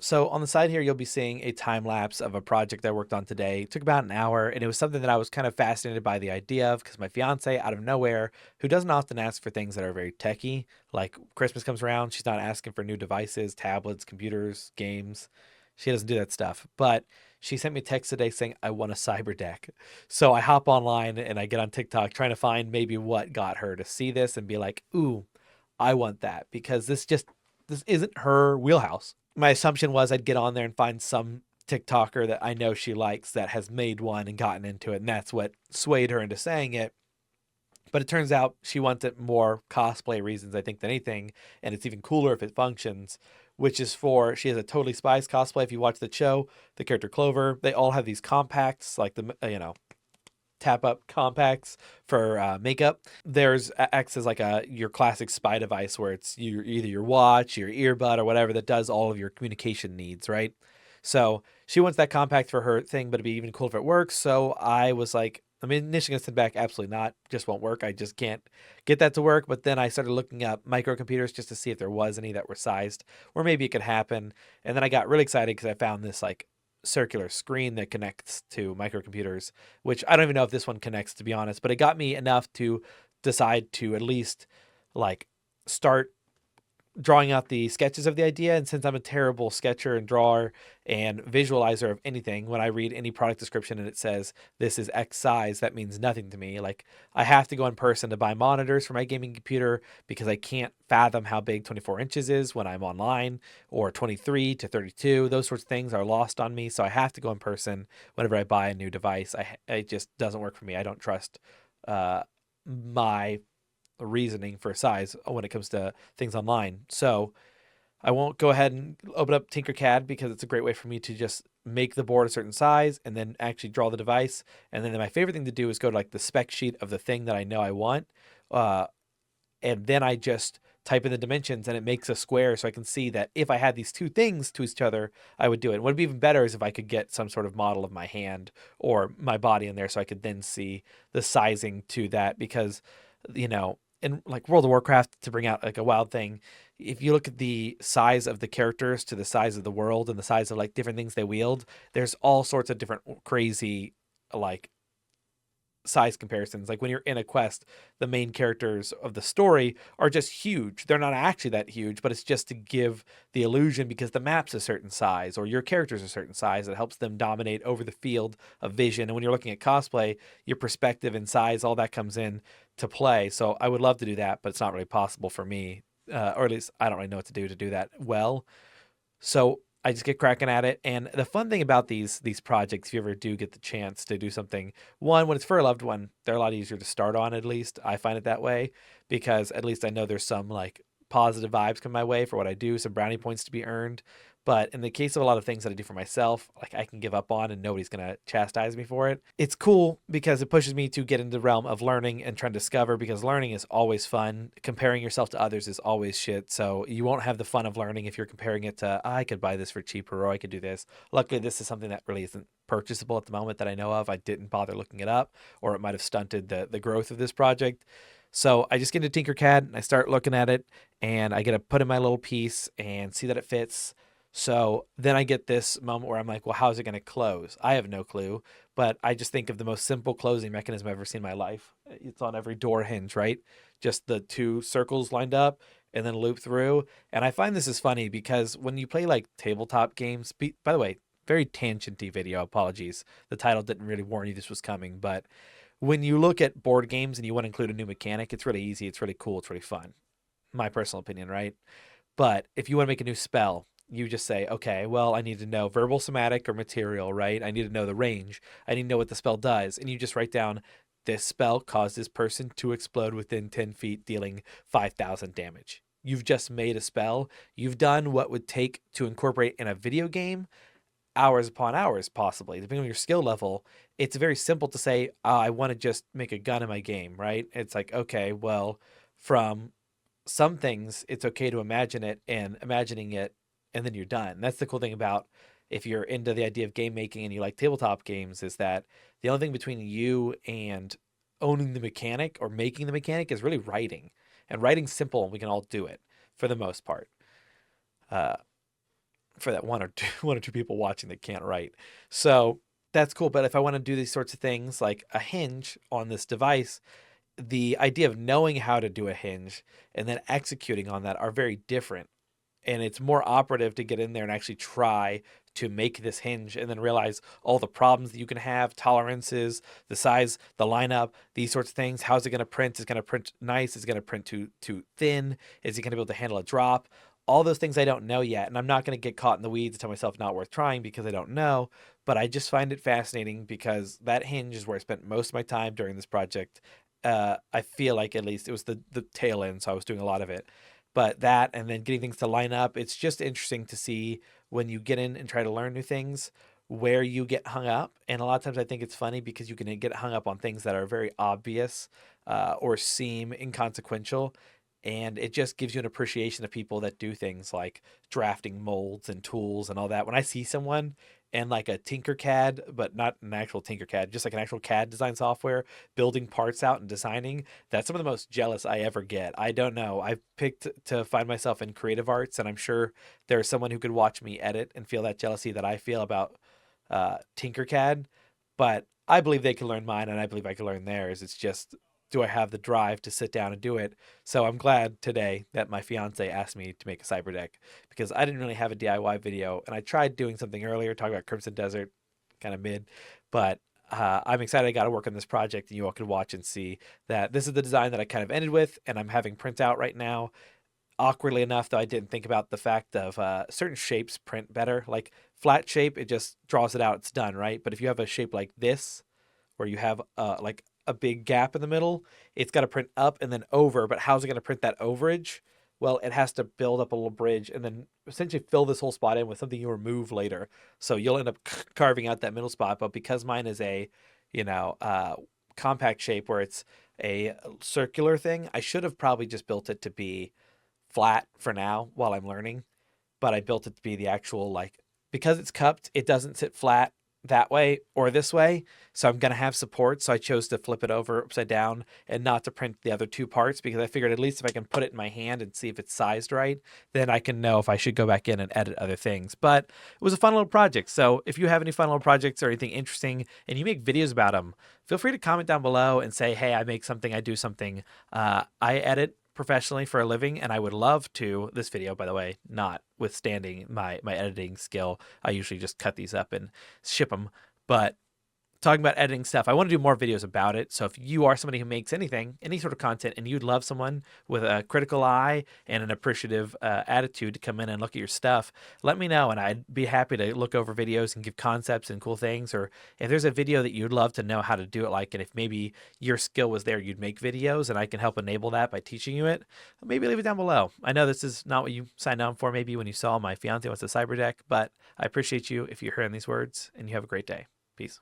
So on the side here, you'll be seeing a time lapse of a project I worked on today. It took about an hour, and it was something that I was kind of fascinated by the idea of because my fiance, out of nowhere, who doesn't often ask for things that are very techy, like Christmas comes around, she's not asking for new devices, tablets, computers, games. She doesn't do that stuff. But she sent me a text today saying, I want a Cyberdeck. So I hop online and I get on TikTok trying to find maybe what got her to see this and be like, ooh, I want that because this isn't her wheelhouse. My assumption was I'd get on there and find some TikToker that I know she likes that has made one and gotten into it, and that's what swayed her into saying it. But it turns out she wants it more cosplay reasons, I think, than anything, and it's even cooler if it functions. Which is for she has a Totally Spies cosplay. If you watch the show, the character Clover, they all have these compacts, like the tap up compacts for makeup. There's acts as like a your classic spy device where it's either your watch, your earbud, or whatever that does all of your communication needs, right? So she wants that compact for her thing, but it'd be even cool if it works. So I was like, I mean, initially gonna send back, absolutely not, just won't work. I just can't get that to work. But then I started looking up microcomputers just to see if there was any that were sized, or maybe it could happen. And then I got really excited because I found this like circular screen that connects to microcomputers, which I don't even know if this one connects, to be honest, but it got me enough to decide to at least like start drawing out the sketches of the idea. And since I'm a terrible sketcher and drawer and visualizer of anything, when I read any product description and it says this is X size, that means nothing to me. Like I have to go in person to buy monitors for my gaming computer because I can't fathom how big 24 inches is when I'm online, or 23 to 32. Those sorts of things are lost on me. So I have to go in person whenever I buy a new device. It just doesn't work for me. I don't trust my reasoning for size when it comes to things online. So I won't go ahead and open up Tinkercad because it's a great way for me to just make the board a certain size and then actually draw the device. And then my favorite thing to do is go to like the spec sheet of the thing that I know I want. Uh, and then I just type in the dimensions and it makes a square so I can see that if I had these two things to each other, I would do it. What would be even better is if I could get some sort of model of my hand or my body in there so I could then see the sizing to that because, in like World of Warcraft, to bring out like a wild thing, if you look at the size of the characters to the size of the world and the size of like different things they wield, there's all sorts of different crazy like size comparisons. Like when you're in a quest, the main characters of the story are just huge. They're not actually that huge, but it's just to give the illusion because the map's a certain size or your character's a certain size that helps them dominate over the field of vision. And when you're looking at cosplay, your perspective and size, all that comes in to play. So I would love to do that, but it's not really possible for me. Or at least I don't really know what to do that well. So I just get cracking at it. And the fun thing about these projects, if you ever do get the chance to do something, one, when it's for a loved one, they're a lot easier to start on, at least. I find it that way because at least I know there's some like positive vibes come my way for what I do, some brownie points to be earned. But in the case of a lot of things that I do for myself, like I can give up on and nobody's going to chastise me for it. It's cool because it pushes me to get into the realm of learning and trying to discover because learning is always fun. Comparing yourself to others is always shit. So you won't have the fun of learning if you're comparing it to, I could buy this for cheaper or I could do this. Luckily, this is something that really isn't purchasable at the moment that I know of. I didn't bother looking it up or it might have stunted the growth of this project. So I just get into Tinkercad and I start looking at it and I get to put in my little piece and see that it fits. So then I get this moment where I'm like, well, how's it going to close? I have no clue, but I just think of the most simple closing mechanism I've ever seen in my life. It's on every door hinge, right? Just the two circles lined up and then loop through. And I find this is funny because when you play like tabletop games, by the way, very tangenty video, apologies. The title didn't really warn you this was coming, but when you look at board games and you want to include a new mechanic, it's really easy, it's really cool, it's really fun. My personal opinion, right? But if you want to make a new spell, you just say, okay, well, I need to know verbal, somatic, or material, right? I need to know the range. I need to know what the spell does. And you just write down this spell causes person to explode within 10 feet, dealing 5,000 damage. You've just made a spell. You've done what would take to incorporate in a video game hours upon hours, possibly, depending on your skill level. It's very simple to say, I want to just make a gun in my game, right? It's like, okay, well, from some things, it's okay to imagine it and imagining it, and then you're done. That's the cool thing about if you're into the idea of game making and you like tabletop games, is that the only thing between you and owning the mechanic or making the mechanic is really writing. And writing's simple and we can all do it for the most part. Uh, for that one or two one or two people watching that can't write. So that's cool. But if I want to do these sorts of things like a hinge on this device, the idea of knowing how to do a hinge and then executing on that are very different. And it's more operative to get in there and actually try to make this hinge and then realize all the problems that you can have, tolerances, the size, the lineup, these sorts of things. How's it going to print? Is it going to print nice? Is it going to print too thin? Is it going to be able to handle a drop? All those things I don't know yet. And I'm not going to get caught in the weeds and tell myself not worth trying because I don't know. But I just find it fascinating because that hinge is where I spent most of my time during this project. I feel like at least it was the tail end, so I was doing a lot of it. But that and then getting things to line up, it's just interesting to see when you get in and try to learn new things where you get hung up. And a lot of times I think it's funny because you can get hung up on things that are very obvious or seem inconsequential. And it just gives you an appreciation of people that do things like drafting molds and tools and all that. When I see someone and like a Tinkercad, but not an actual Tinkercad, just like an actual CAD design software, building parts out and designing, that's some of the most jealous I ever get. I don't know. I've picked to find myself in creative arts, and I'm sure there's someone who could watch me edit and feel that jealousy that I feel about Tinkercad. But I believe they can learn mine, and I believe I can learn theirs. It's just, do I have the drive to sit down and do it? So I'm glad today that my fiance asked me to make a Cyberdeck because I didn't really have a DIY video, and I tried doing something earlier, talking about Crimson Desert, kind of mid, but I'm excited I got to work on this project, and you all can watch and see that this is the design that I kind of ended with, and I'm having print out right now. Awkwardly enough, though, I didn't think about the fact of certain shapes print better. Like flat shape, it just draws it out, it's done, right? But if you have a shape like this, where you have like a big gap in the middle, it's got to print up and then over. But how's it going to print that overage? Well, it has to build up a little bridge and then essentially fill this whole spot in with something you remove later. So you'll end up carving out that middle spot. But because mine is a, you know, compact shape where it's a circular thing, I should have probably just built it to be flat for now while I'm learning. But I built it to be the actual, like, because it's cupped, it doesn't sit flat that way or this way. So I'm going to have support. So I chose to flip it over upside down and not to print the other two parts because I figured at least if I can put it in my hand and see if it's sized right, then I can know if I should go back in and edit other things. But it was a fun little project. So if you have any fun little projects or anything interesting and you make videos about them, feel free to comment down below and say, hey, I make something, I do something. I edit professionally for a living, and I would love to, this video by the way, notwithstanding my editing skill, I usually just cut these up and ship them, but talking about editing stuff, I want to do more videos about it. So if you are somebody who makes anything, any sort of content, and you'd love someone with a critical eye and an appreciative attitude to come in and look at your stuff, let me know, and I'd be happy to look over videos and give concepts and cool things. Or if there's a video that you'd love to know how to do it like, and if maybe your skill was there, you'd make videos, and I can help enable that by teaching you it, maybe leave it down below. I know this is not what you signed on for maybe when you saw my fiance wants a Cyberdeck, but I appreciate you if you're hearing these words, and you have a great day. Peace.